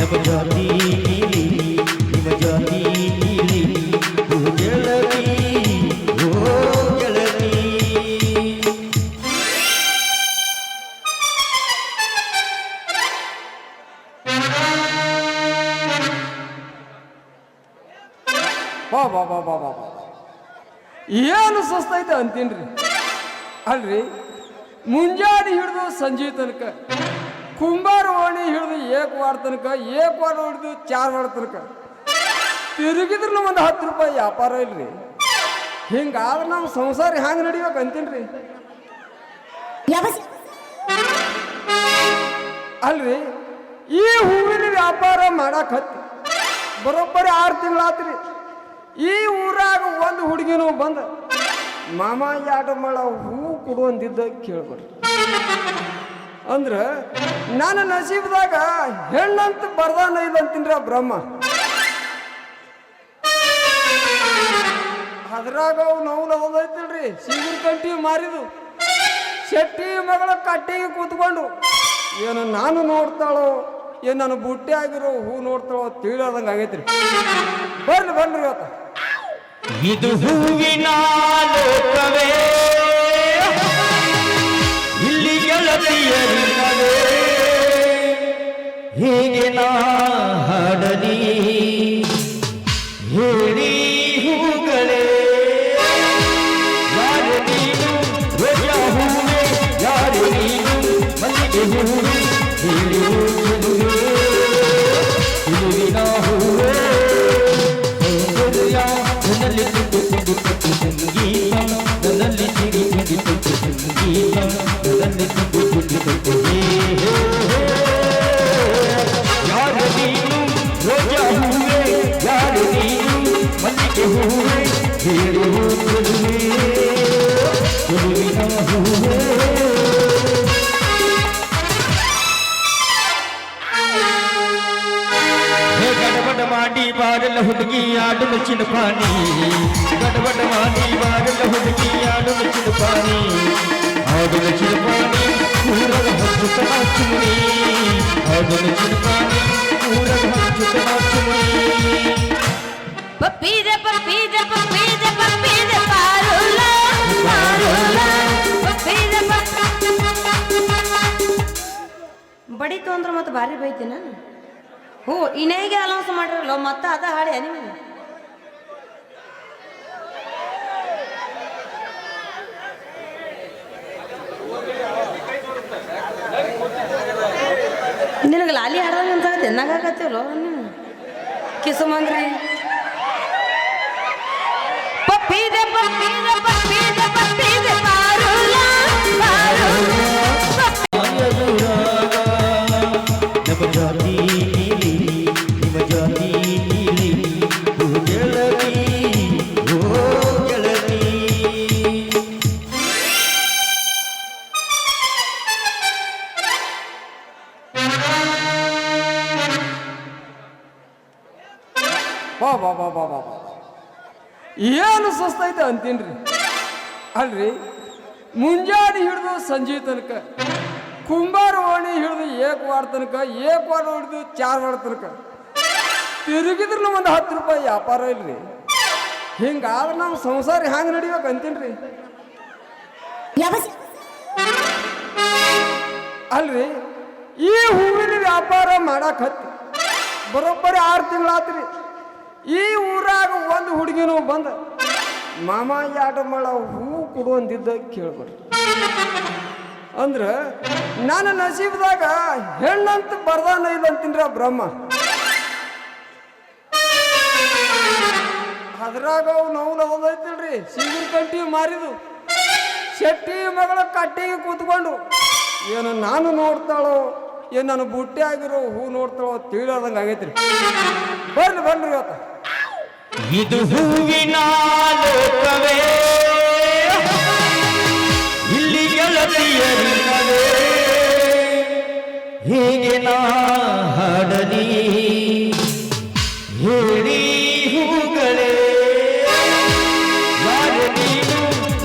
ನಮ್ಮ ಜಾತಿ ನೀಲಿ ನಿಮ್ಮ ಜಾತಿ ನೀಲಿ ಓ ಗೆಳತಿ ಓ ಗೆಳತಿ. ಬಾ ಬಾ ಬಾ ಬಾ ಬಾ ಬಾ ಏನು ಸುಸ್ತೈತೆ ಅಂತೀನ್ರಿ. ಅಲ್ರಿ ಮುಂಜಾನೆ ಹಿಡಿದು ಸಂಜೆ ತನಕ ಕುಂಬಾರ ಓಣಿ ಹಿಡಿದು ಏಕವಾರ ತನಕ ಏಕವಾರ ಹಿಡಿದು 4 ವಾರ ತನಕ ತಿರುಗಿದ್ರು ಒಂದು 10 ರೂಪಾಯಿ ವ್ಯಾಪಾರ ಇಲ್ರಿ. ಹಿಂಗಾದ್ರೆ ನಮ್ಮ ಸಂಸಾರ ಹ್ಯಾಂಗ ನಡಿಬೇಕು ಅಂತೀನ್ರಿ. ಅಲ್ರಿ ಈ ಹೂವಿನ ವ್ಯಾಪಾರ ಮಾಡಕ್ ಹತ್ತಿ ಬರೋಬ್ಬರಿ 6 ತಿಂಗಳಾತ್ರಿ. ಈ ಊರಾಗ ಒಂದು ಹುಡುಗಿನೂ ಬಂದ ಮಾಮ ಯಾಟ ಮಾಡ ಹೂ ಕೊಡು ಅಂದಿದ್ದ ಕೇಳ್ಬೇಡ್ರಿ. ಅಂದ್ರ ನನ್ನ ನಸೀಬ್ದಾಗ ಹೆಣ್ಣಂತ ಬರ್ದಾನ ಇಲ್ಲ ಅಂತೀನ್ರಿ ಆ ಬ್ರಹ್ಮ. ಅದ್ರಾಗ ಅವು ನೋವುದೈತಿಲ್ರಿ ಸಿಗುರ್ ಕಂಟಿ ಮಾರಿದು ಶೆಟ್ಟಿ ಮಗಳ ಕಟ್ಟಿಗೆ ಕೂತ್ಕೊಂಡು ಏನು ನಾನು ನೋಡ್ತಾಳೋ ಏನು ನನ್ನ ಬುಟ್ಟಿ ಆಗಿರೋ ಹೂ ನೋಡ್ತಾಳೋ ತಿಳಿಯೋದಂಗೆ ಆಗೈತ್ರಿ. ಬರ್ರಿ ಬರ್ರಿ ಇವತ್ತು ಇದು ಹೂವಿನ ಲೋಕವೇ ಇಲ್ಲಿ ಗೆಳತಿಯರಿಲ್ಲವೇ ಹೀಗೆ ನಾ ಹಾಡಲಿ ಹೇಳಿ ಹೂಗಳೇ ಯಾರು ನೀನು ರೋಜಾ ಹೂವೆ ಯಾರು ನೀನು ಮಲ್ಲಿಗೆ ಹೂವೆ ಹೇಳಿ ಹೂವಿನ ಹೂವೇ ನನ್ನಲ್ಲಿ ತುಂಡು ತುಂಡು ತುಂಡು ಸಂಗೀತ ನನ್ನಲ್ಲಿ ಸಿಡಿ ಸಿಡಿ ತುಂಡು ಸಂಗೀತ ನನ್ನಲ್ಲಿ ತುಂಡು ತುಂಡು ತುಂಡು ಯಾರು ನೀನು ರೋಜಾ ಹೂವೆ ಯಾರು ನೀನು ಮಲ್ಲಿಗೆ ಹೂವೆ ಹೇಳಿ ಹೂವೆ ಹೂವಿನ ಹೂವೇ. ಗಡಬಡ ಮಾಡಿ ಬಾರಲ್ಲ ಹುಡುಗಿ ಆಡು ನಚ್ಚಿನ ಪಾನಿ ಗಡಬಡ ಮಾಡಿ ಬಾರಲ್ಲ ಹುಡುಗಿ ಆಡು ನಚ್ಚಿನ ಪಾನಿ ಆಡು ನಚ್ಚಿನ ಪಾನಿ ಊರಗ ಹಚ್ಚುತ್ತ ನಾಚುಮುನಿ ಆಡು ನಚ್ಚಿನ ಪಾನಿ ಊರಗ ಹಚ್ಚುತ್ತ ನಾಚುಮುನಿ. ಪಪ್ಪೀದೆ ಪಪ್ಪೀದೆ ಪಪ್ಪೀದೆ ಪಪ್ಪೀದೆ ಪಾರುಲ ಪಾರುಲ ಪಪ್ಪೀದೆ ಬಡಿತು ಅಂದ್ರೆ ಮತ್ತೆ ಭಾರಿ ಬೈತೀನ. ಹ್ಞೂ ಇನ್ನೇಗೆ ಅಲೌನ್ಸ್ ಮಾಡಿರಲ್ಲ ಮತ್ತೆ ಅದ ಹಾಡೆ ನಿಮಗೆ. ನಿನಗೆ ಲಾಲಿ ಹಾಡ್ದಂಗೆ ಅಂತ ಎನ್ನಾಗತ್ತೇವಲ್ಲ ನೀವು ಕಿಸಮಂಗ್ರಿ. ಪಪ್ಪೀದೆ ಪಪ್ಪೀದೆ ಪಪ್ಪೀದೆ ಪಪ್ಪೀದೆ ಪಾರುಲ ಪಾರುಲ ನಮ್ಮ ಜಾತಿ ನೀಲಿ ನಿಮ್ಮ ಜಾತಿ ನೀಲಿ ಓ ಗೆಳತಿ ಓ ಗೆಳತಿ. ಬಾ ಬಾ ಬಾ ಬಾ ಬಾ ಬಾ ಏನು ಸುಸ್ತೈತೆ ಅಂತೀನ್ರಿ. ಅಲ್ರಿ ಮುಂಜಾನೆ ಹಿಡಿದು ಸಂಜೆ ತನಕ ಕುಂಬಾರ ಓಣಿ ಹಿಡಿದು ಏಕವಾರ ತನಕ ಏಕವಾರ ಹಿಡಿದು 4 ವಾರ ತನಕ ತಿರುಗಿದ್ರು ಒಂದು 10 ರೂಪಾಯಿ ವ್ಯಾಪಾರ ಇಲ್ರಿ. ಹಿಂಗಾದ್ರೆ ನಮ್ಮ ಸಂಸಾರ ಹ್ಯಾಂಗ ನಡಿಬೇಕು ಅಂತೀನ್ರಿ. ಅಲ್ರಿ ಈ ಹೂವಿನ ವ್ಯಾಪಾರ ಮಾಡಕ್ ಹತ್ತಿ ಬರೋಬ್ಬರಿ 6 ತಿಂಗಳಾತ್ರಿ. ಈ ಊರಾಗ ಒಂದು ಹುಡುಗಿನೂ ಬಂದ ಮಾಮ ಯಾಟ ಮಾಡ ಹೂ ಕೊಡು ಅಂದಿದ್ದ ಕೇಳ್ಬೇಡ್ರಿ. ಅಂದ್ರ ನನ್ನ ನಸೀಬ್ದಾಗ ಹೆಣ್ಣಂತ ಬರ್ದಾನ ಇಲ್ಲ ಅಂತೀನ್ರಿ ಆ ಬ್ರಹ್ಮ. ಅದ್ರಾಗ ಅವು ನೋವುದೈತಿಲ್ರಿ ಸಿಗುರ್ ಕಂಟಿ ಮಾರಿದು ಶೆಟ್ಟಿ ಮಗಳ ಕಟ್ಟಿಗೆ ಕೂತ್ಕೊಂಡು ಏನು ನಾನು ನೋಡ್ತಾಳೋ ಏನು ನನ್ನ ಬುಟ್ಟಿ ಆಗಿರೋ ಹೂ ನೋಡ್ತಾಳೋ ತಿಳಿಯೋದಂಗೆ ಆಗೈತ್ರಿ. ಬರ್ರಿ ಬರ್ರಿ ಇವತ್ತು ಇದು ಹೂವಿನ ಲೋಕವೇ ಇಲ್ಲಿ ಗೆಳತಿಯರಿಲ್ಲವೇ ಹೀಗೆ ನಾ ಹಾಡಲಿ ಹೇಳಿ ಹೂಗಳೇ ಯಾರು ನೀನು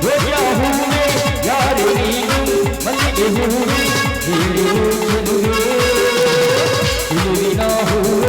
ರೋಜಾ ಹೂವೆ ಯಾರು ನೀನು ಮಲ್ಲಿಗೆ ಹೂವೆ ಹೇಳಿ ಹೂವಿನ ಹೂವೆ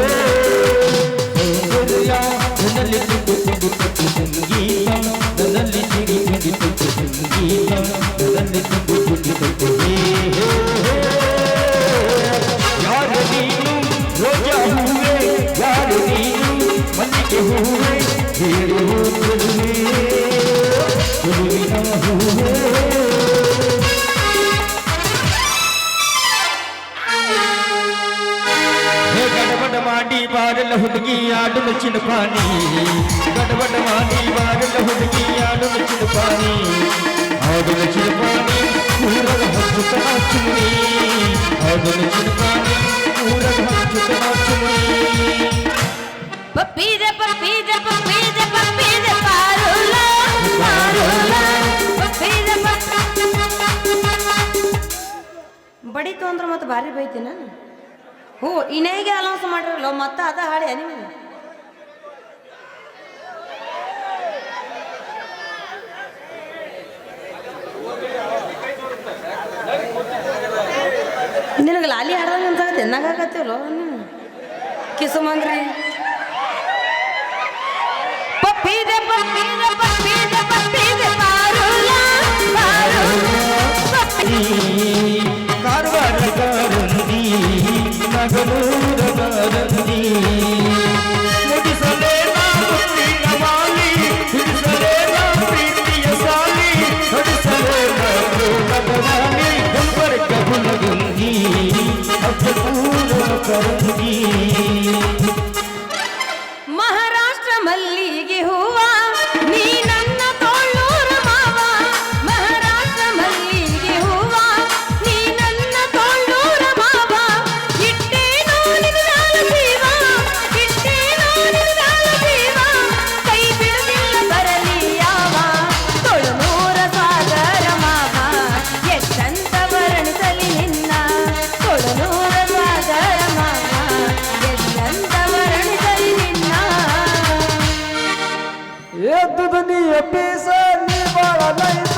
ಗಡಬಡ ಮಾಡಿ ಬಾರಲ್ಲ ಹುಡುಗಿ ಆಡು ನುಚ್ಚಿನ ಪಾನಿ ಗಡಬಡ ಮಾಡಿ ಬಾರಲ್ಲ ಹುಡುಗಿ ಆಡು ನುಚ್ಚಿನ ಪಾನಿ ಆಡು ನುಚ್ಚಿನ ಪಾನಿ ಊರಗ ಹಚ್ಚುತ್ತ ಚುಮನಿ ಆಡು ನುಚ್ಚಿನ ಪಾನಿ ಊರಗ ಹಚ್ಚುತ್ತ ಚುಮನಿ ಪಪ್ಪೀದೆ ಪಪ್ಪೀದೆ ಪಪ್ಪೀದೆ ಪಪ್ಪೀದೆ ಪಾರುಲ ಪಾರುಲ ಪಪ್ಪೀದೆ ಬಡಿತು ಅಂದ್ರೆ ಮತ್ತೆ ಭಾರಿ ಬೈತೀನ ಹ್ಞೂ ಇನ್ನೇಗೆ ಅಲೌನ್ಸ್ ಮಾಡಿರಲ್ಲ ಮತ್ತೆ ಅದ ಹಾಡಿ ನೀವು ನಿನಗೆ ಲಾಲಿ ಹಾಡ್ದಂಗೆ ಅನ್ಸಾಗತ್ತೆ ಎನ್ನಾಗತ್ತೇವಲ್ಲ ನೀನು ಕಿಸುಮಂಗ್ರಿ ಪಪ್ಪೀದೆ ಪಪ್ಪೀದೆ ಪಪ್ಪೀದೆ ಪಪ್ಪೀದೆ ಪಾರುಲ ಪಾರುಲ ಕಾರವಾರ ಕಾರಂದಿ ನಗಲೂರ ಕಾರಂದಿ ಮುಗಿಸಲೇ ನಾ ಮುತ್ತಿನ ಮಾಲಿ ಹಿಡಿಸಲೇ ನಾ ಪ್ರೀತಿಯ ಸಾಲಿ ಹೊಡಿಸಲೇ ನಾ ಪ್ರೇಮದಲ್ಲಿ ಗುಲ್ಬರ್ಗ ಹುಲಗುಂದಿ ಅಬ್ಬಪೂರ ಕರಂದಿ ಮಹಾರಾಷ್ಟ್ರ ಮಲ್ಲಿಗೆ ಹೂವ ನೀ ನನ್ನ ತೋಳೂರ ಮಾವ ಮಹಾರಾಷ್ಟ್ರ ಮಲ್ಲಿಗೆ ಹೂವ ನೀ ನನ್ನ ತೋಳೂರ ಮಾವ ಇಟ್ಟೇನೋ ನಿನ್ನಾಲ ಜೀವ ಇಟ್ಟೇನೋ ನಿನ್ನಾಲ ಜೀವ ಕೈ ಬಿಡುವುದಿಲ್ಲ ಬರಲಿ ಯಾವ ತೊಳುನೂರ ಸಾಗರ ಮಾವ ಎಷ್ಟಂತ ವರ್ಣಿಸಲಿ ನಿನ್ನ ತೊಳುನೂರ ಸಾಗರ ಮಾವ ಎಷ್ಟಂತ ವರ್ಣಿಸಲಿ ನಿನ್ನ ಎದ್ದುದು ನೀ ಎಪ್ಪೀಸ ನೀ ಬಾಳ ನೈಸ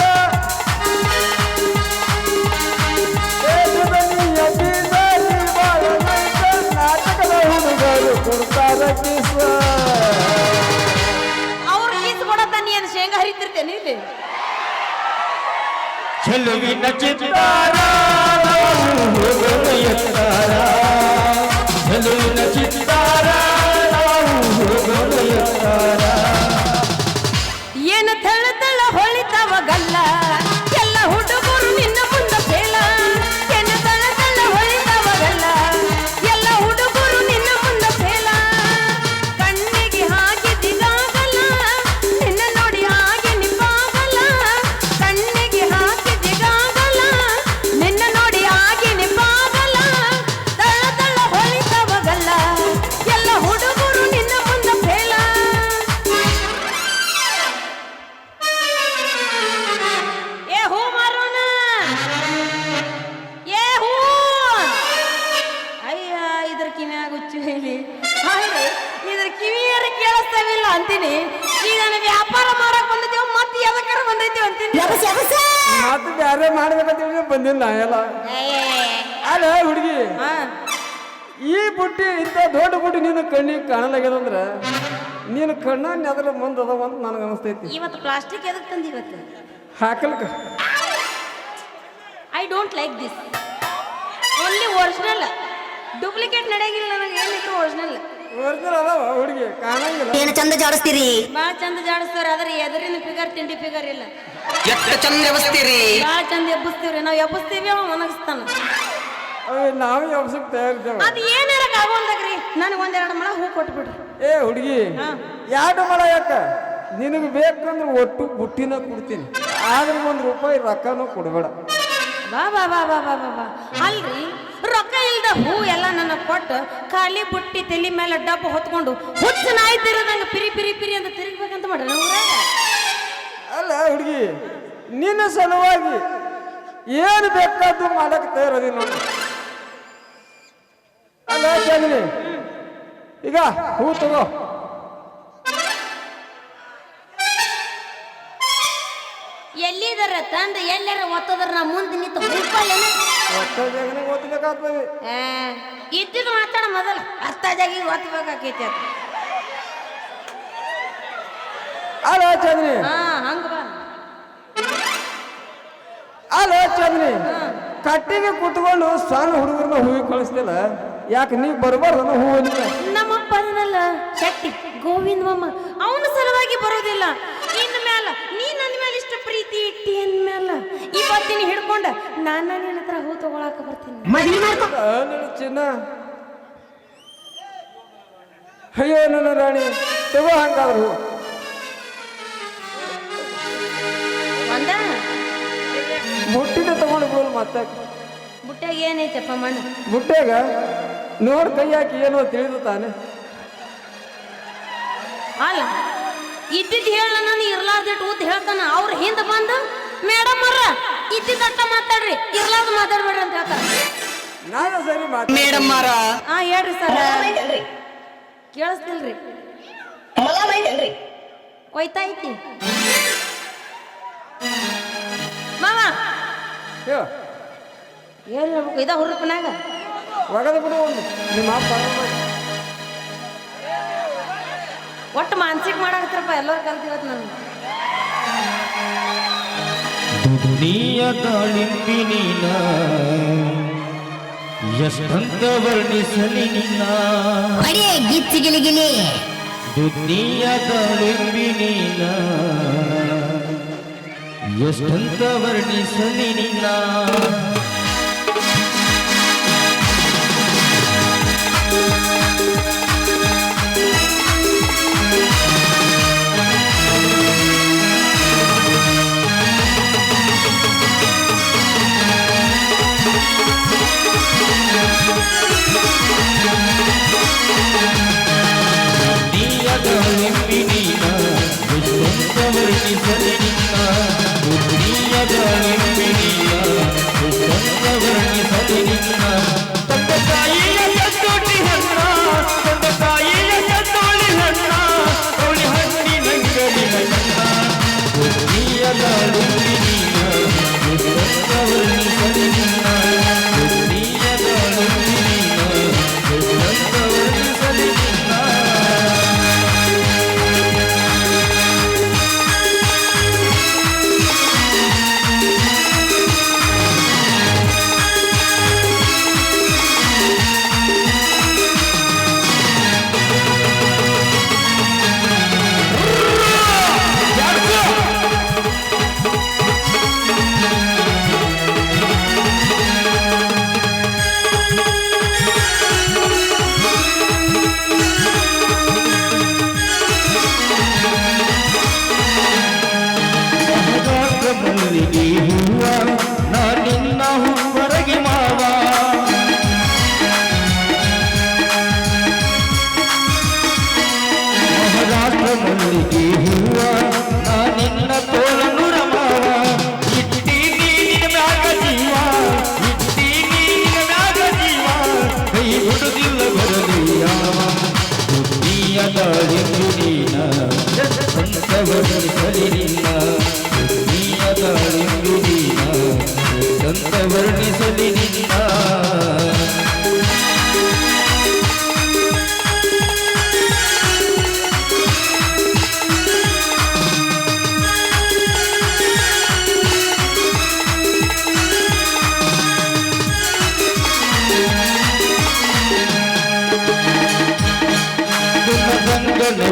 ಎದ್ದುದು ನೀ ಎಪ್ಪೀಸ ನೀ ಬಾಳ ನೈಸ ನಾಟಕದ ಹುಡುಗರು ಕೊಡ್ತಾರ ಕಿಸ ಅವ್ರ ಕೀಸ್ ಕೊಡತ್ತ ನೀ ಏನು ಶೇಂಗಾ ಹರಿತಿರ್ತೇನೆ ಇಲ್ಲಿ ಚೆಲುವಿನ ಚಿತ್ತಾರ ನಾವು ಹೋಗೋಣ ಎತ್ತಾರ ಚೆಲುವಿನ ಚಿತ್ತಾರ ನಾವು ಹೋಗೋಣ ಎತ್ತಾರ ಏನು ತಳ ತಳ ಹೊಳಿತವಗಲ್ಲ ಎಲ್ಲ ಹುಡುಗರು ನಿನ್ನ ಮುಂದೆ ಫೇಲ ಏನು ತಳ ತಳ ಹೊಳಿತವಗಲ್ಲ ಎಲ್ಲ ಹುಡುಗರು ನಿನ್ನ ಮುಂದೆ ಫೇಲ ಕಣ್ಣಿಗೆ ಹಾಕಿದಿಗಾಗಲ್ಲ ನಿನ್ನ ನೋಡಿ ಹಾಗೆ ನಿಪಾಗಲ್ಲ ಕಣ್ಣಿಗೆ ಹಾಕಿದಿಗಾಗಲ್ಲ ನಿನ್ನ ನೋಡಿ ಹಾಗೆ ನಿಪಾಗಲ್ಲ ತಳ ತಳ ಹೊಳಿತವಗಲ್ಲ ಎಲ್ಲ ಹುಡುಗರು ನಿನ್ನ ಮುಂದೆ ಫೇಲ ಏ ಹೂ ಮಾರೋಣ ಏ ಹೂ ಅಯ್ಯ ಇದ್ರ ಕಿವಿಯಾಗ ಹುಚ್ಚು ಹೇಳಿ ಇದ್ರ ಕಿವಿಯಾರ ಕೇಳಿಸ್ತಾವಿಲ್ಲ ಅಂತೀನಿ ಈಗ ನಾನು ವ್ಯಾಪಾರ ಮಾಡಕ್ ಬಂದಿದ್ದೇವೆ ಮತ್ತೆ ಯಾವ್ದಕ್ಕಾರ ಬಂದೈತಿ ಅಂತೀನಿ ಮತ್ತೆ ಬ್ಯಾರೆ ಮಾಡ್ಬೇಕಂತ ಬಂದಿಲ್ಲ ಎಲ್ಲ ಅಲ್ಲ ಹುಡುಗಿ ಹಾ ಈ ಬುಟ್ಟಿ ಇಂಥ ದೊಡ್ಡ ಬುಟ್ಟಿ ನಿನ್ನ ಕಣ್ಣಿಗೆ ಕಾಣಲಾಗ್ಯದಂದ್ರ ನೀನು ಕಣ್ಣ ನೆದರ ಮುಂದದ ಅಂತ ನನಗೆ ಅನಿಸ್ತೈತಿ ಇವತ್ತು ಪ್ಲಾಸ್ಟಿಕ್ ಎದಕ್ ತಂದಿ ಇವತ್ತು ಹಾಕಲ್ಕ I don't like this only original duplicate ನಡೆಯಂಗಿಲ್ಲ ನನಗೆ ಏನಿತ್ತು ಒರಿಜಿನಲ್ ಒರಿಜಿನಲ್ ಅದಾವ ಹುಡುಗಿ ಕಾಣಂಗಿಲ್ಲ ಏನು ಚಂದ ಜಾಡಿಸ್ತೀರಿ ಭಾಳ ಚಂದ ಜಾಡಿಸ್ತಾರೆ ಆದ್ರೆ ಎದರಿನ ಫಿಗರ್ ತಿಂಡಿ ಫಿಗರ್ ಇಲ್ಲ ಎಷ್ಟು ಚಂದ ಎಬ್ಸ್ತೀರಿ ಭಾಳ ಚಂದ ಎಬ್ಬಿಸ್ತೀವ್ರಿ ನಾವು ಎಬ್ಬಿಸ್ತೀವಿ ಅವ ಒಣಗಿಸ್ತಾನ ನಾವು ಎಬ್ಸಕ್ ತಯಾರಿದ್ದೇವೆ ಅದು ಏನಾರಕ್ಕೆ ಆಗೋಲ್ದಾಗ್ರಿ ನನಗೆ ಒಂದೆರಡು ಮಳ ಹೂ ಕೊಟ್ಬಿಡ್ರಿ ಏ ಹುಡುಗಿ ಹಾ. ಎರಡು ಮಳ ಯಾಕ ನಿನಗೆ ಬೇಕಂದ್ರೆ ಒಟ್ಟು ಬುಟ್ಟಿನ ಕೊಡ್ತೀನಿ ಆದ್ರೆ ₹1 ರೊಕ್ಕನೂ ಕೊಡಬೇಡ ಬಾ ಬಾ ಬಾ ಬಾ ಬಾ ಬಾ ಬಾ ಅಲ್ರಿ ರೊಕ್ಕ ಇಲ್ದ ಹೂ ಎಲ್ಲ ನನಗೆ ಕೊಟ್ಟು ಖಾಲಿ ಬುಟ್ಟಿ ತಲೆ ಮೇಲೆ ಡಬ್ಬ ಹೊತ್ಕೊಂಡು ಹುಚ್ಚ ನಾಯಿ ತಿರುದಂಗ ಪಿರಿ ಪಿರಿ ಪಿರಿ ಅಂತ ತಿರುಗ್ಬೇಕಂತ ಮಾಡ್ರಿ ಊರಾಗ ಅಲ್ಲ ಹುಡುಗಿ ನಿನ್ನ ಸಲುವಾಗಿ ಏನು ಬೇಕಾದ್ದು ಮಾಡಕ್ಕೆ ತಯಾರದಿ ನೋಡಿ ಅಲ್ಲ ಜಗಲಿ ಈಗ ಹೂ ತಗೋ ಎಲ್ಲಿದಾರ ತಂದ ಎಲ್ಲಾರ ಒತ್ತದ್ರ ನಾ ಮುಂದೆ ನಿಂತು ಹುಡ್ಕೊಳ್ಳೇನ ಒತ್ತ ಜಗನೇ ಓದ್ಬೇಕಾಗ್ತದೆ ಇದ್ದಿದ್ದು ಮಾತಾಡ ಮೊದಲ ಅಷ್ಟ ಜಾಗಿ ಒತ್ತಬೇಕಾಕೈತಿ ಅದು ಅಲ್ಲ ಚಂದ್ರಿ ಹಾ ಹಂಗ ಬಾ ಅಲ್ಲ ಚಂದ್ರಿ ಕಟ್ಟಿಗೆ ಕುತ್ಕೊಂಡು ಸಣ್ಣ ಹುಡುಗರನ್ನ ಹೂವಿಗೆ ಕಳಿಸ್ತಿಲ್ಲ ಯಾಕೆ ನೀ ಬರಬಾರ್ದು ಹೂವಿನ ನಮ್ಮಪ್ಪ ಅದನ್ನಲ್ಲ ಶಕ್ತಿ ಗೋವಿಂದ ಮಮ್ಮ ಅವನ ಸಲುವಾಗಿ ಬರೋದಿಲ್ಲ ಇನ್ ಮ್ಯಾಲ ನೀ ನನ್ನ ಮೇಲೆ ಇಷ್ಟ ಪ್ರೀತಿ ಇಟ್ಟಿ ಅಂದ್ಮೇಲ ಇವತ್ತಿನ ಹಿಡ್ಕೊಂಡ ನಾನು ನಿನ್ನ ಹತ್ರ ಹೂ ತಗೊಳಕ ಬರ್ತೀನಿ ಚಿನ್ನ ಅಯ್ಯೋ ನನ್ನ ರಾಣಿ ತಗೋ ಹಂಗಾದ್ರು ಹೂವು. ಒಂದ ಬುಟ್ಟಿನ ತಗೊಂಡು ಬಿಡೋದು ಮತ್ತೆ ಬುಟ್ಟ್ಯಾಗ ಏನೈತಪ್ಪ ಮಣ್ಣು? ಬುಟ್ಟ್ಯಾಗ ನೋಡ್ ಕೈ ಹಾಕಿ ಏನೋ ತಿಳಿದು ತಾನೆ. ಅಲ್ಲ ಇದ್ದಿದ್ದು ಹೇಳ ನಾನು ಇರ್ಲಾರ್ದಿಟ್ಟು ಉದ್ದ ಹೇಳ್ತಾನ. ಅವ್ರ ಹಿಂದೆ ಬಂದು ಮೇಡಮ್ ಅವ್ರ ಇದ್ದಿದ್ದಟ್ಟ ಮಾತಾಡ್ರಿ, ಇರ್ಲಾರ್ದು ಮಾತಾಡ್ಬೇಡ್ರಿ ಅಂತ ಹೇಳ್ತಾರ. ನಾನು ಸರಿ ಮಾತು ಮೇಡಮ್ ಮಾರ ಹಾ ಹೇಳ್ರಿ ಸರ್. ಕೇಳಿಸ್ತಿಲ್ರಿ? ಕೊಯ್ತಾ ಐತಿ ಮಾವ. ಹೇಳ ಏನ್ ಹೇಳ್ಬೇಕು? ಇದ ಹುರುಪನಾಗ ಒಗದ ಬಿಡು ಒಂದು ನಿಮ್ಮ ಅಪ್ಪ ಬರೋದು. ಒಟ್ಟು ಮಾನಸಿಕ ಮಾಡಾಕತ್ರಪ್ಪ ಎಲ್ಲರೂ ಕಲ್ತಿವತ್ತು ನಾನು. ದುನಿಯ ದಾಳಿಂಬಿ ನೀನ ಎಷ್ಟಂತ ವರ್ಣಿಸಲಿ ನಿನ್ನ. ಅಡೇ ಗಿಚ್ಚಿ ಗಿಲಿ ಗಿಲಿ ದುನಿಯ ದಾಳಿಂಬಿ ನೀನ ಎಷ್ಟಂತ ವರ್ಣಿಸಲಿ ನಿನ್ನ. ವರ್ಣಿಸಲಿ ನಿನ್ನ.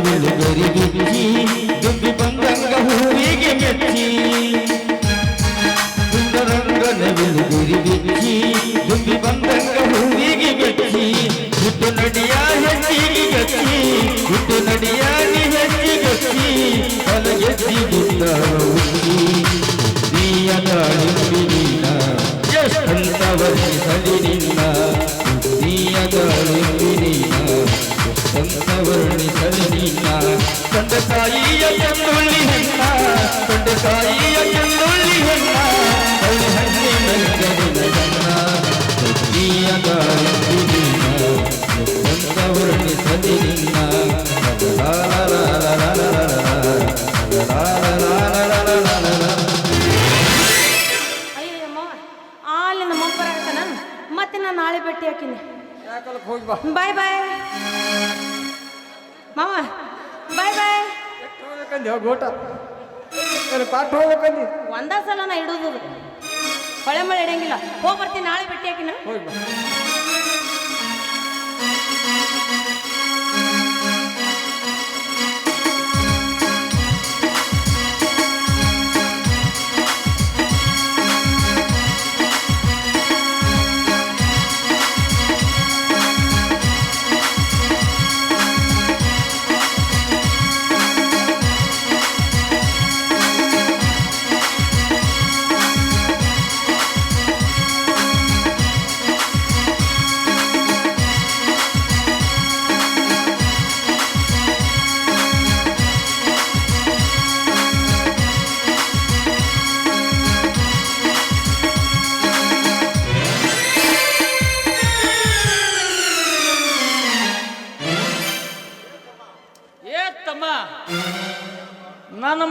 ಬೆಳುಗರಿಗಿಚ್ಚಿ ದುಂಬಿ ಬಂದಂಗ ಹೂವಿಗೆ ಮೆಚ್ಚಿ. ಸುಂದರಂಗನ ಬೆಳುಗರಿಗಿಚ್ಚಿ ದುಂಬಿ ಬಂದಂಗ ಹೂವಿಗೆ ಮೆಚ್ಚಿ. ಹುಟ್ಟು ನಡಿಯ ಹೆಚ್ಚಿಗೆ ಗಚ್ಚಿ, ಹುಟ್ಟು ನಡಿಯ ನೀ ಹೆಚ್ಚಿಗಚ್ಚಿ. ಹೊಲಗೆತ್ತಿ ಗುಂಡ ಹುಚ್ಚಿ ನೀಯ ದಾಳಿಂಬಿ ನೀನ ಎಷ್ಟಂತ ವರ್ಣಿಸಲಿ ನಿನ್ನ. ನೀಯ ದಾಳಿಂಬಿ ನೀನ ಎಷ್ಟಂತ ವರ್ಣಿಸಲಿ ನಿನ್ನ. ತಂದೆತಾಯಿಯ ಚಂದುಳ್ಳಿ ಹೆಣ್ಣ, ತಂದೆತಾಯಿಯ ಚಂದುಳ್ಳಿ ಹೆಣ್ಣ, ಅವಳಿ ಹಣ್ಣಿನ ಗಡಿನ ಗಣ್ಣ. ನೀಯ ದಾಳಿಂಬಿ ನೀನ ಎಷ್ಟಂತ ವರ್ಣಿಸಲಿ ನಿನ್ನ. ಅಯ್ಯೋ ಮಾವ, ಅಲ್ಲಿ ನಮ್ಮ ಅಪ್ಪ ಬರಾಕತ್ತಾನ. ಮತ್ತೆ ನಾನು ನಾಳೆ ಭೇಟಿ ಹಾಕಿನಿ. ಯಾಕಲಕ್ಕೆ ಹೋಗಿ ಬಾ. ಬಾಯ್ ಬಾಯ್ ಮಾವ, ಬಾಯ್ ಬಾಯ್. ಹೋಗ್ಬೇಕಂದಿ ಗೋಟ ಪಾಠ ಹೋಗ್ಬೇಕಂದಿ. ಒಂದ ಸಲ ನಾ ಇಡುದು ಹೊಳೆ ಮಳೆ ಇಡಂಗಿಲ್ಲ. ಹೋಗಿ ಬರ್ತೀನಿ, ನಾಳೆ ಭೇಟಿ ಹಾಕಿನ. ಹೋಗಿ ಬಾ.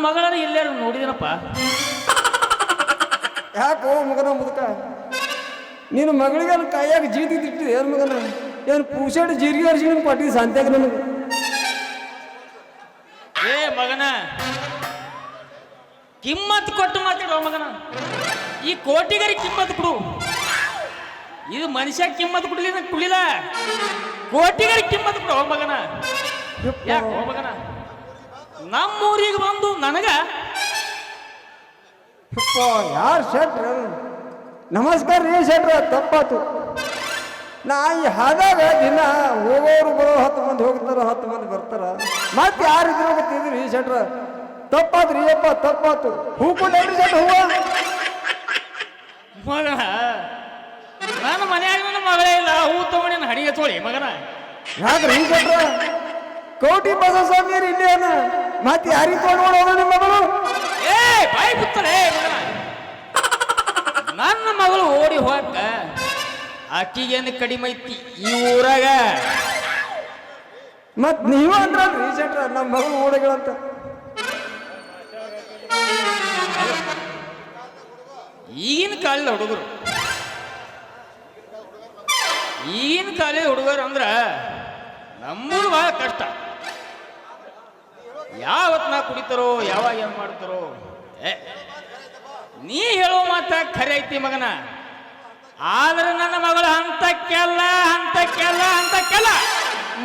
ಮಗಳ ಎಲ್ಲಾರು ನೋಡಿದನಪ್ಪ. ಯಾಕೋ ಮಗನ ಮುದುಕ, ನೀನು ಮಗಳಿಗೆ ಅಲ್ಲಿ ಕೈಯಾಗ ಜೀತಿ ತಿಟ್ಟಿದೆ ಏನು ಮಗನ? ಏನು ಪೂಸಾಡಿ ಜೀರಿಗೆ ಅರ್ಶಿನ ಕೊಟ್ಟಿದ್ದು ಸಂತ್ಯಾಗ ನನಗೆ. ಏ ಮಗನ, ಕಿಮ್ಮತ್ ಕೊಟ್ಟು ಮಾತಾಡೋ ಮಗನ. ಈ ಕೋಟಿಗರಿ ಕಿಮ್ಮತ್ ಕೊಡು. ಇದು ಮನುಷ್ಯ ಕಿಮ್ಮತ್ ಕುಡಿಲಿಲ್ಲ, ಕೋಟಿಗರಿ ಕಿಮ್ಮತ್ ಕೊಡು ಮಗನ. ಯಾಕೋ ಮಗನ, ನಮ್ಮೂರಿಗೆ ಬಂದು ನನಗ ಯಾರು ಶೆಟ್ರ? ನಮಸ್ಕಾರ ರೀ ಶೆಟ್ರ, ತಪ್ಪಾತು. ನಾ ಈ ಹಾದಾಗ ದಿನ ಹೋಗೋರು ಬರೋ 10 ಮಂದಿ ಹೋಗ್ತಾರ, 10 ಮಂದಿ ಬರ್ತಾರ. ಮತ್ತೆ ಯಾರಿದ್ರು ಗೊತ್ತಿದ್ರಿ ಶೆಟ್ರ? ತಪ್ಪಾದ್ರಿ ಅಪ್ಪ, ತಪ್ಪಾತು. ಹೂ ಕೊಡ್ರಿ ಶೆಟ್ರ, ಹೂವ. ಮಗನ, ನನ್ನ ಮನೆಯಾಗ ನನ್ನ ಮಗಳೇ ಇಲ್ಲ, ಹೂ ತಗೊಂಡು ನನ್ನ ಹಣಿಗೆ ತೋಳಿ ಮಗನ. ಯಾಕ್ರಿ ಶೆಟ್ರ? ಕೋಟಿ ಬಸವಸ್ವಾಮಿಯರು ಇಲ್ಲೇನ? ಮತ್ತೆ ಯಾರಿಗೆ ತೊಗೊಂಡು ನಿಮ್ಮ ಮಗಳು? ಏ ಬಾಯಿ ಬಿತ್ತಲೇ ಮಗನ. ನನ್ನ ಮಗಳು ಓಡಿ ಹೋಗಕ್ಕ ಆಕಿಗೇನು ಕಡಿಮೆ ಐತಿ ಈ ಊರಾಗ? ಮತ್ ನೀವು ಅಂದ್ರಲ್ರಿ ಶೆಟ್ರ ನಮ್ಮ ಮಗಳು ಓಡಿಗಳಂತ. ಈಗಿನ ಕಾಲದ ಹುಡುಗರು, ಈಗಿನ ಕಾಲದ ಹುಡುಗರು ಅಂದ್ರ ನಮ್ಮದು ಬಹಳ ಕಷ್ಟ. ಯಾವತ್ ನಾ ಕುಡಿತಾರೋ, ಯಾವಾಗ ಏನ್ ಮಾಡ್ತಾರೋ. ನೀ ಹೇಳೋ ಮಾತ ಖರೆ ಐತಿ ಮಗನ. ಆದ್ರೆ ನನ್ನ ಮಗಳು ಹಂತಕ್ಕೆಲ್ಲ.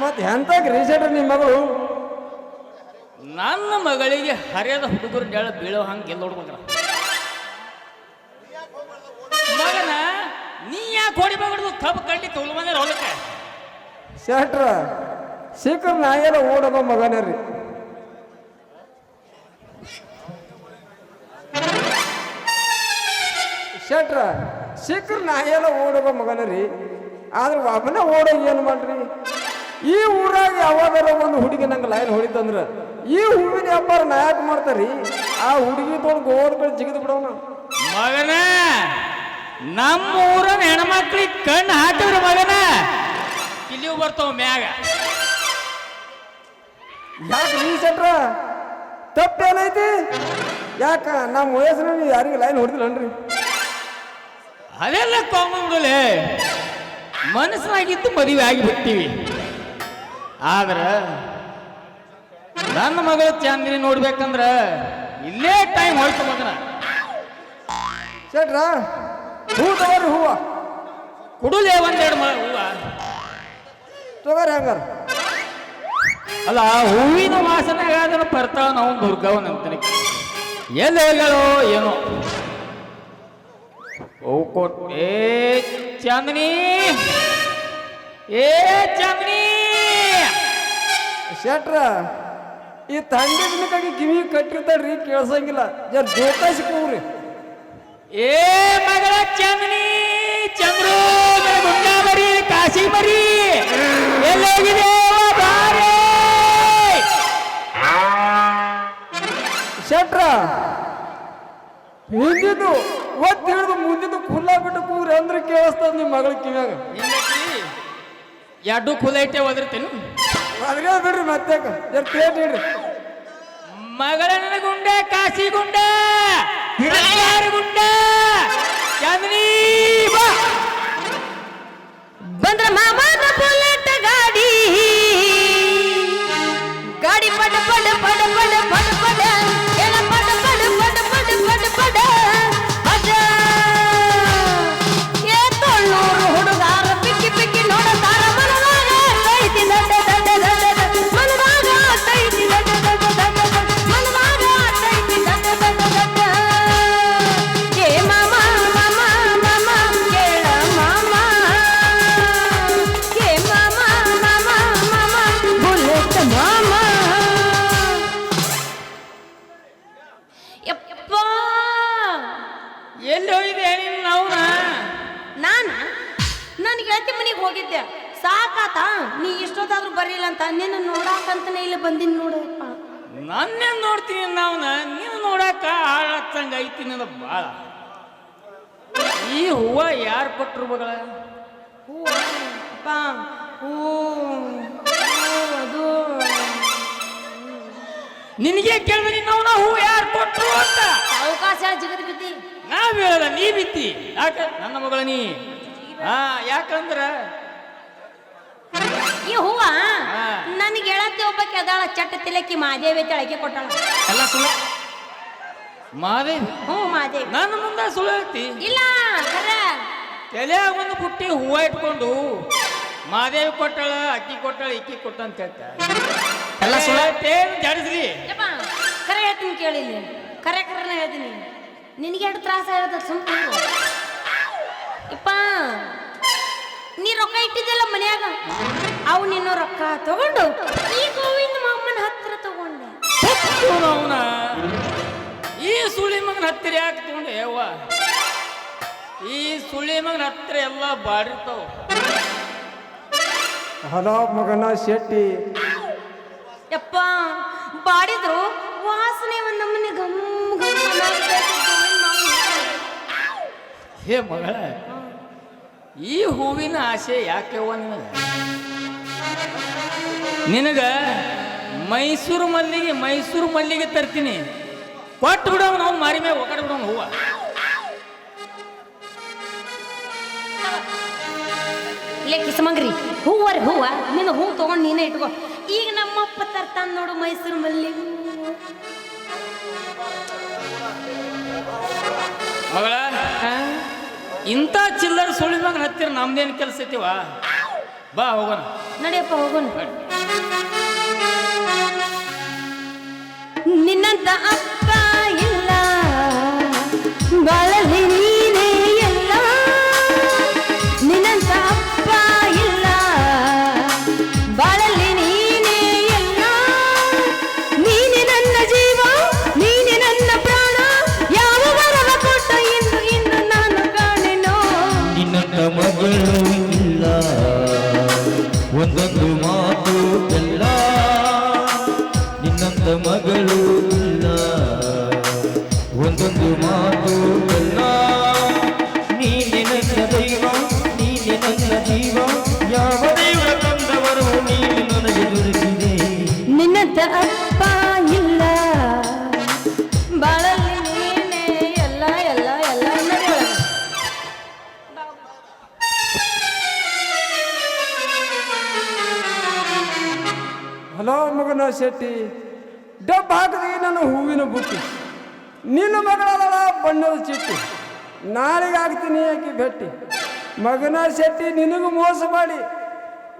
ಮತ್ ಎಂತಾಗ್ರಿ ಶೆಟ್ರ ನಿಮ್ಮ ಮಗಳು? ನನ್ನ ಮಗಳಿಗೆ ಹರಿಯದ ಹುಡುಗರು ನೆಳ ಬೀಳೋ ಹಂಗೆ ಗೆಲ್ಲ ಮಗನ. ಮಗನ ನೀ ಯಾಕೆ ಹೊಡಿ ಬಗಡ್ದು ಕಬ್ಬು ಕಡ್ಲಿ ತೊಗೊಳ್ ಬಂದ್ರೆ ಹೊಲಕ್ಕೆ? ಶೆಟ್ರ ಸಿಕ್ಕ್ರ ನಾಯೆಲ್ಲ ಓಡೋಗ ಮಗನೇ ರೀ. ಶೆಟ್ರ ಸಿಕ್ಕ್ರ ನಾಯೆಲ್ಲ ಓಡೋಗ ಮಗನೇ ರೀ. ಆದ್ರೆ ಒಬ್ಬನೇ ಓಡೋಗಿ ಏನು ಮಾಡ್ರಿ? ಈ ಊರಾಗ ಯಾವಾಗಾರ ಒಂದು ಹುಡುಗಿ ನಂಗೆ ಲೈನ್ ಹೊಡಿತಂದ್ರ ಈ ಹೂವಿನ ವ್ಯಾಪಾರ ನಾಯಕ ಮಾಡ್ತಾರಿ. ಆ ಹುಡುಗಿ ತೊಗೊಂಡು ಗೋದ ಕಡೆ ಜಿಗಿದು ಬಿಡೋಣ ಮಗನ. ನಮ್ಮ ಊರನ ಹೆಣ್ಮಕ್ಳಿಗೆ ಕಣ್ಣು ಹಾಕಿದ್ರ ಮಗನ ಇಲ್ಲಿಯೂ ಬರ್ತಾವ ಮ್ಯಾಗ. ಯಾಕ್ರಿ ಶೆಟ್ರ? ತಪ್ಪೇನೈತಿ? ಯಾಕ ನಮ್ಮ ವಯಸ್ಸಿನ ಯಾರಿಗೆ ಲೈನ್ ಹೊಡಿದಿಲ್ಲನ್ರಿ? ಅದೆಲ್ಲ ಕಾಮನ್ಗಳೇ, ಮನಸ್ಸಿನಾಗಿದ್ದು ಮದುವೆ ಆಗಿಬಿಡ್ತೀವಿ. ಆದ್ರ ನನ್ನ ಮಗಳು ಚಾಂದಿನಿ ನೋಡ್ಬೇಕಂದ್ರ ಇಲ್ಲೇ ಟೈಮ್ ಹೋಯ್ತು ಮಗನ. ಶೆಟ್ರ ಹೂ ತಗೋರಿ, ಹೂವ ಕುಡುಲೇ ಒಂದೆರಡು ಹೂವ ತಗೋರಿ ಹಂಗಾರ. ಅಲ್ಲ, ಹೂವಿನ ವಾಸನೆಗಾದ್ರೆ ಬರ್ತಾವ ನಾವು ದುರ್ಗವನ್ ಅಂತಾನೆ. ಎಲ್ಲಿ ಹೋಗ್ಯಾಳೋ ಏನೋ. ಹೂ ಕೊಟ್ಟು ಚಾಂದಿನಿ, ಚಾಂದಿನಿ. ಶೆಟ್ರ ಈ ತಂಡಿ ದಿನಕ್ಕಾಗಿ ಕಿವಿ ಕಟ್ಟಿರ್ತಾರ್ರಿ, ಕೇಳ್ಸಂಗಿಲ್ಲ. ಜರ ಜೋಕಾಸಿ ಕೂಗ್ರಿ. ಮಗಳ ಚಾಂದಿನಿ, ಚಂದ್ರು ಗುಂಡ ಮರಿ, ಕಾಶಿ ಮರಿ ಎಲ್ಲೋಗಿದೆ? ಶೆಟ್ರ ಹಿಂದಿದ್ದು ಒತ್ತು ಹಿಡಿದು ಮುಂದಿದ್ದು ಖುಲ್ಲ ಬಿಟ್ಟು ಕೂಗ್ರಿ ಅಂದ್ರೆ ಕೇಳಿಸ್ತದ ನಿಮ್ಮ ಮಗಳ ಕಿವ್ಯಾಗ. ಎರಡು ಕುಲ ಇಟ್ಟೆ ಒದರ್ತೀನಿ. ಅದ್ರೇ ಬಿಡ್ರಿ ಮತ್ತೆ ಜರ ತೇಟ್ ಇಡ್ರಿ. ಮಗಳ ನನ್ನ ಗುಂಡ, ಕಾಶಿ ಗುಂಡ, ಗುಂಡ, ಚಾಂದಿನಿ ಬಾ. ಬಂದ್ರ ಮಾಮನ ಬುಲೆಟ್ ಗಾಡಿ, ಗಾಡಿ ಪಡ ಪಡ ಪಡ ಪಡ ಪಡ ಪಡ ಎಲ್ಲ ಪಡ ಪಡ ಪಡ ಪಡ ಪಡ ಪಡ ಅದ ಏ ತೊಳ್ಳೂರು ಹುಡುಗಾರ ಪಿಕ್ಕಿ ಪಿಕ್ಕಿ ನೋಡತಾರ ಮನದಾಗ ಕೈತಿ ದಡ್ಡ ದಡ್ಡ ದಡ್ಡ ಮನದಾಗ ಕೈತಿ ದಡ್ಡ ದಡ್ಡ ದಡ್ಡ ಮನದಾಗ ಕೈತಿ ದಡ್ಡ ದಡ್ಡ ದಡ್ಡ. ಏ ಮಾಮ ಮಾಮ ಮಾಮ ಕೇಳ ಮಾಮ, ಏ ಮಾಮ ಮಾಮ ಮಾಮ ಬುಲೆಟ್ ಮಾಮ. ಯಪ್ಪ ಎಲ್ಲಿ ಹೋಗಿದೆ ನೀನು? ನಾವ್ನ ನಾನು ಗೆಳತಿ ಮನೆಗೆ ಹೋಗಿದ್ದೆ, ಸಾಕಾತ ನೀ ಇಷ್ಟೊತ್ತಾದ್ರೂ ಬರಲಿಲ್ಲ ಅಂತ ನಿನ್ನ ನೋಡಾಕಂತನೇ ಇಲ್ಲಿ ಬಂದಿನಿ ನೋಡಪ್ಪ. ನನ್ನೇ ನೋಡ್ತೀನಿ ನಾವ್ನ, ನೀನು ನೋಡಾಕ ಹಾಳತ್ತಂಗ ಐತಿ ನಿಂದ ಬಾಳ. ಈ ಹೂವ ಯಾರು ಕೊಟ್ರು ಮಗಳ? ಹೂ ಅಪ್ಪ, ಹೂ ಅದು ನಿನಗೆ ಕೇಳಿದ್ರಿ ನಾವು ಹೂ ಯಾರು ಕೊಟ್ಟರು ಅಂತ ಅವಕಾಶ ಜಿಗದ್ ಬಿದ್ದಿ ನಾವ್ ಹೇಳಲ್ಲ ನೀ ಬಿತ್ತಿ ಯಾಕ ನನ್ನ ಮಗಳ ನೀ ಯಾಕಂದ್ರ ಈ ಹೂವ ಹಾ. ನನಗೆ ಗೆಳತಿ ಒಬ್ಬಕ್ಕೆ ಅದಾಳ ಚಟ್ಟ ತಿಲಕ್ಕಿ ಮಾದೇವಿ ಅಳಕೆ ಕೊಟ್ಟಾಳ ಎಲ್ಲ ಸುಳ್ಳು ಮಾದೇವಿ ಹ್ಞೂ ಮಾದೇವಿ ನನ್ನ ಮುಂದೆ ಸುಳ್ಳು ಹೇಳ್ತಿ ಇಲ್ಲ ಖರೆ ತಲೆಯಾಗ ಒಂದು ಪುಟ್ಟಿ ಹೂವ ಇಟ್ಕೊಂಡು ಮಾದೇವಿ ಕೊಟ್ಟಳ ಅಕ್ಕಿ ಕೊಟ್ಟಳ ಇಕ್ಕಿ ಕೊಟ್ಟ ಅಂತ ಹೇಳ್ತಾ ಎಲ್ಲ ಸುಳ್ಳು ಜಾಡಿಸ್ರಿ ಯಪ್ಪ ಖರೆ ಹೇಳ್ತೀನಿ ಕೇಳಿಲ್ಲ ಖರೆ ಖರೇನ ಹೇಳ್ತೀನಿ ನಿನಗೆ ಎಷ್ಟು ತ್ರಾಸ ಇರುತ್ತೆ ಸುಮ್ಮನೆ ಇಪ್ಪ ನೀ ರೊಕ್ಕ ಇಟ್ಟಿದ್ದಲ್ಲ ಮನ್ಯಾಗ ಅವು ನಿನ್ನ ರೊಕ್ಕ ತಗೊಂಡು ಈ ಗೋವಿಂದ ಮಾಮನ ಹತ್ರ ತಗೊಂಡೆ ಅವನ ಈ ಸುಳಿ ಮಗನ ಹತ್ತಿರ ಯಾಕೆ ತಗೊಂಡೆ ಯವ್ವ ಈ ಸುಳಿ ಮಗನ ಹತ್ತಿರ ಎಲ್ಲ ಬಾಡಿರ್ತಾವ ಹಲೋ ಮಗನ ಶೆಟ್ಟಿ ಯಪ್ಪ ಬಾಡಿದ್ರು ವಾಸನೆ ಒಂದು ನಮ್ಮನೆ ಗಮ್ ಗಮ್ ಅನ್ನೋದು ಗೋವಿಂದ ಮಾಮನ. ಹೇ ಮಗಳ ಈ ಹೂವಿನ ಆಸೆ ಯಾಕೆವ್ವ ನಿನಗ ಮೈಸೂರು ಮಲ್ಲಿಗೆ ತರ್ತೀನಿ ಕೊಟ್ಟು ಬಿಡವನ ಅವ್ನು ಮಾರಿ ಮೇಲೆ ಒಗಡ್ ಬಿಡವನ ಹೂವ ಲೇ ಕಿಸಮಂಗ್ರಿ ಹೂವರಿ ಹೂವ ನಿನ್ನ ಹೂ ತಗೊಂಡು ನೀನೇ ಇಟ್ಕೋ ಈಗ ನಮ್ಮಪ್ಪ ತರ್ತಾನ ನೋಡು ಮೈಸೂರು ಮಲ್ಲಿಗೆ ಮಗಳ ಇಂಥ ಚಿಲ್ಲರ್ ಸುಳಿ ಮಗನ ಹತ್ತಿರ ನಮ್ದೇನು ಕೆಲಸ ಐತಿವ ಬಾ ಹೋಗೋಣ ನಡಿಯಪ್ಪ ಹೋಗೋಣ ನಿನ್ನಂತ ಅಪ್ಪ ಇಲ್ಲ ಬಾಳಲಿ ನೀನೇ ಎಲ್ಲ ನಿನ್ನಂತ ಅಪ್ಪ ಇಲ್ಲ ಬಾಳಲಿ ನೀನೇ ಎಲ್ಲ ನೀನೆ ನನ್ನ ಜೀವ ನೀನೆ ನನ್ನ ಪ್ರಾಣ ಯಾವ ವರವ ಕೊಟ್ಟ ಇಂದು ನಾನು ಕಾಣೆನೋ ನಿನ್ನಂತ ಮಗಳು ಇಲ್ಲ ಒಂದೊಂದು ಮಾತು ಎಲ್ಲ ನಿನ್ನಂತ ಮಗಳು ಇಲ್ಲ ಒಂದೊಂದು ಮಾತು ಎಲ್ಲ ನೀನೆ ನನ್ನ ದೈವ ನೀನೆ ನನ್ನ ಜೀವ ಯಾವ ದೇವರ ತಂದವರು ನೀನು ನನಗೆ ದೊರಕಿದೆ ನಿನ್ನಂತ ಅಪ್ಪ ಇಲ್ಲ ಬಾಳಲ್ಲಿ ನೀನೇ ಎಲ್ಲ ಎಲ್ಲ ಎಲ್ಲ ನಡಿಯೊಳಗೆ ಹಲೋ ಮಗನ ಶೆಟ್ಟಿ ಡಬ್ಬ ಹಾಕಿದ್ವಿ ನನ್ನ ಹೂವಿನ ಬುಟ್ಟಿ ನಿನ್ನ ಮಗಳದಳ ಬಣ್ಣದ ಚಿಟ್ಟಿ ನಾಳೆಗೆ ಆಗ್ತೀನಿ ಆಕಿ ಭೇಟಿ ಮಗನ ಶೆಟ್ಟಿ ನಿನಗೂ ಮೋಸ ಮಾಡಿ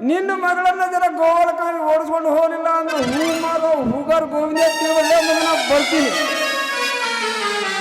ನಿನ್ನ ಮಗಳನ್ನ ಜರ ಗೋವರ್ಕಾಗಿ ಓಡಿಸ್ಕೊಂಡು ಹೋಗಲಿಲ್ಲ ಅಂದ್ರೆ ಹೂ ಮಾರೋ ಹೂಗಾರ್ ಗೋವಿಂದ ತಿರುವಲ್ಲೇ ಮಗನ ಬರ್ತೀನಿ